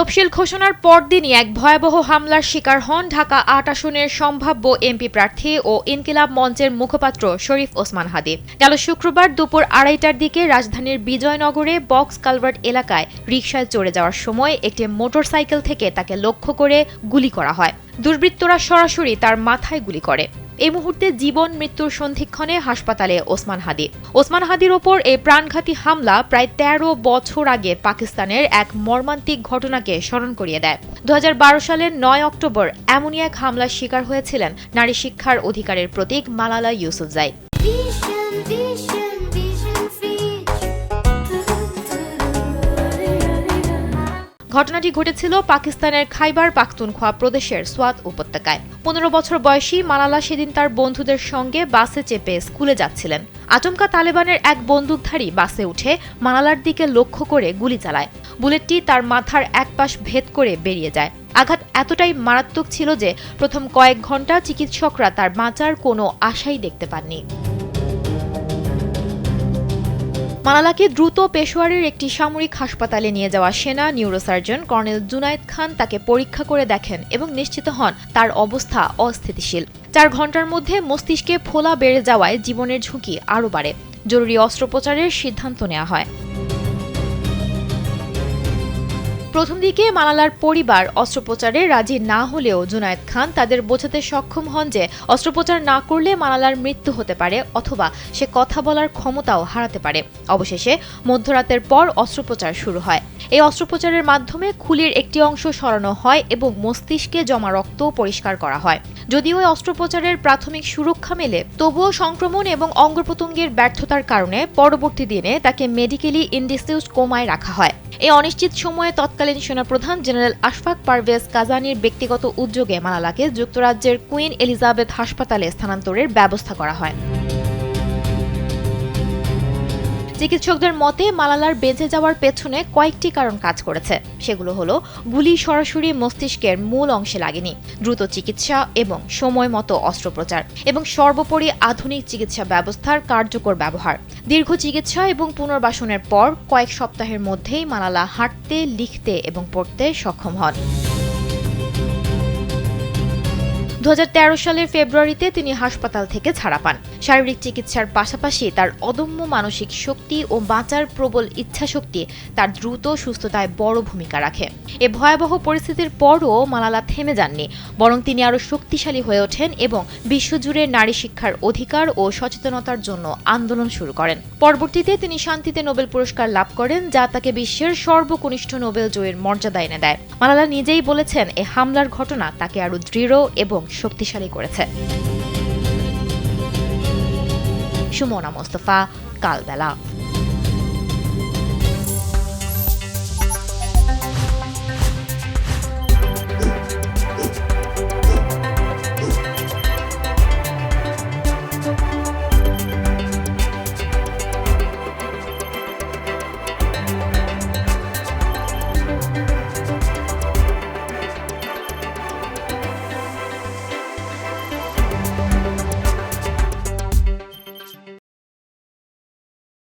তফসিল ঘোষণার পরদিনই এক ভয়াবহ হামলার শিকার হন ঢাকা ৮ আসনের সম্ভাব্য এমপি প্রার্থী ও ইনকিলাব মঞ্চের মুখপাত্র শরীফ ওসমান হাদী। গেল শুক্রবার দুপুর ২:৩০টার দিকে রাজধানীর বিজয়নগরে বক্স কালভার্ট এলাকায় রিকশায় চড়ে যাওয়ার সময় একটি মোটরসাইকেল থেকে তাকে লক্ষ্য করে গুলি করা হয়। দুর্বৃত্তরা সরাসরি তার মাথায় গুলি করে। এই মুহূর্তে জীবন মৃত্যুর সন্ধিক্ষণে হাসপাতালে ওসমান হাদীর ওপর এই প্রাণঘাতী হামলা প্রায় ১৩ বছর আগে পাকিস্তানের এক মর্মান্তিক ঘটনাকে স্মরণ করিয়ে দেয়। ২০১২ সালের ৯ অক্টোবর এমনই এক হামলার শিকার হয়েছিলেন নারী শিক্ষার অধিকারের প্রতীক মালালা ইউসুফজাই। ঘটনাটি ঘটেছিল পাকিস্তানের খাইবার পাখতুনখোয়া প্রদেশের সোয়াত উপত্যকায়। ১৫ বছর বয়সী মালালা সেদিন তার বন্ধুদের সঙ্গে বাসে চেপে স্কুলে যাচ্ছিলেন। আচমকা তালেবানের এক বন্দুকধারী বাসে উঠে মালালার দিকে লক্ষ্য করে গুলি চালায়। বুলেটটি তার মাথার এক পাশ ভেদ করে বেরিয়ে যায়। আঘাত এতটাই মারাত্মক ছিল যে প্রথম কয়েক ঘণ্টা চিকিৎসকরা তার বাঁচার কোনো আশাই দেখতে পাননি। মালালাকে দ্রুত পেশোয়ারের একটি সামরিক হাসপাতালে নিয়ে যাওয়া সেনা নিউরোসার্জন কর্নেল জুনায়েদ খান তাকে পরীক্ষা করে দেখেন এবং নিশ্চিত হন তার অবস্থা অস্থিতিশীল। ৪ ঘণ্টার মধ্যে মস্তিষ্কে ফোলা বেড়ে যাওয়ায় জীবনের ঝুঁকি আরও বাড়ে। জরুরি অস্ত্রোপচারের সিদ্ধান্ত নেওয়া হয়। প্রথম দিকে মালালার পরিবার অস্ত্রোপচারে রাজি না হলেও জুনায়েদ খান তাদের বোঝাতে সক্ষম হন যে অস্ত্রোপচার না করলে মালালার মৃত্যু হতে পারে অথবা সে কথা বলার ক্ষমতাও হারাতে পারে। অবশেষে মধ্যরাতের পর অস্ত্রোপচার শুরু হয়। এই অস্ত্রোপচারের মাধ্যমে খুলির একটি অংশ সরানো হয় এবং মস্তিষ্কে জমা রক্ত পরিষ্কার করা হয়। যদিও এই অস্ত্রোপচারের প্রাথমিক সুরক্ষা মেলে, তবুও সংক্রমণ এবং অঙ্গপ্রত্যঙ্গের ব্যর্থতার কারণে পরবর্তী দিনে তাকে মেডিকেলি ইনডিসিউসড কোমায় রাখা হয়। এই অনিশ্চিত সময়ে তৎকালীন সেনাপ্রধান জেনারেল আশফাক পারভেজ কাজানির ব্যক্তিগত উদ্যোগে মালালাকে যুক্তরাজ্যের কুইন এলিজাবেথ হাসপাতালে স্থানান্তরের ব্যবস্থা করা হয়। চিকিৎসকদের মতে মালালার বেঁচে যাওয়ার পেছনে কয়েকটি কারণ কাজ করেছে। সেগুলো হলো গুলি সরাসরি মস্তিষ্কের মূল অংশে লাগেনি, দ্রুত চিকিৎসা এবং সময় মতো অস্ত্রোপচার, এবং সর্বোপরি আধুনিক চিকিৎসা ব্যবস্থার কার্যকর ব্যবহার। দীর্ঘ চিকিৎসা এবং পুনর্বাসনের পর কয়েক সপ্তাহের মধ্যেই মালালা হাঁটতে, লিখতে এবং পড়তে সক্ষম হন। ২০১৩ সালের ফেব্রুয়ারিতে তিনি হাসপাতাল থেকে ছাড়া পান। শারীরিক চিকিৎসার পাশাপাশি তার অদম্য মানসিক শক্তি ও বাঁচার প্রবল ইচ্ছাশক্তি তার দ্রুত সুস্থতায় বড় ভূমিকা রাখে। এ ভয়াবহ পরিস্থিতির পরও মালালা থেমে যাননি, বরং তিনি আরও শক্তিশালী হয়ে ওঠেন এবং বিশ্বজুড়ে নারী শিক্ষার অধিকার ও সচেতনতার জন্য আন্দোলন শুরু করেন। পরবর্তীতে তিনি শান্তিতে নোবেল পুরস্কার লাভ করেন, যা তাকে বিশ্বের সর্বকনিষ্ঠ নোবেল জয়ীর মর্যাদা এনে দেয়। মালালা নিজেই বলেছেন, এ হামলার ঘটনা তাকে আরও দৃঢ় এবং শক্তিশালী করেছে। সুমনা মোস্তফা, কালবেলা।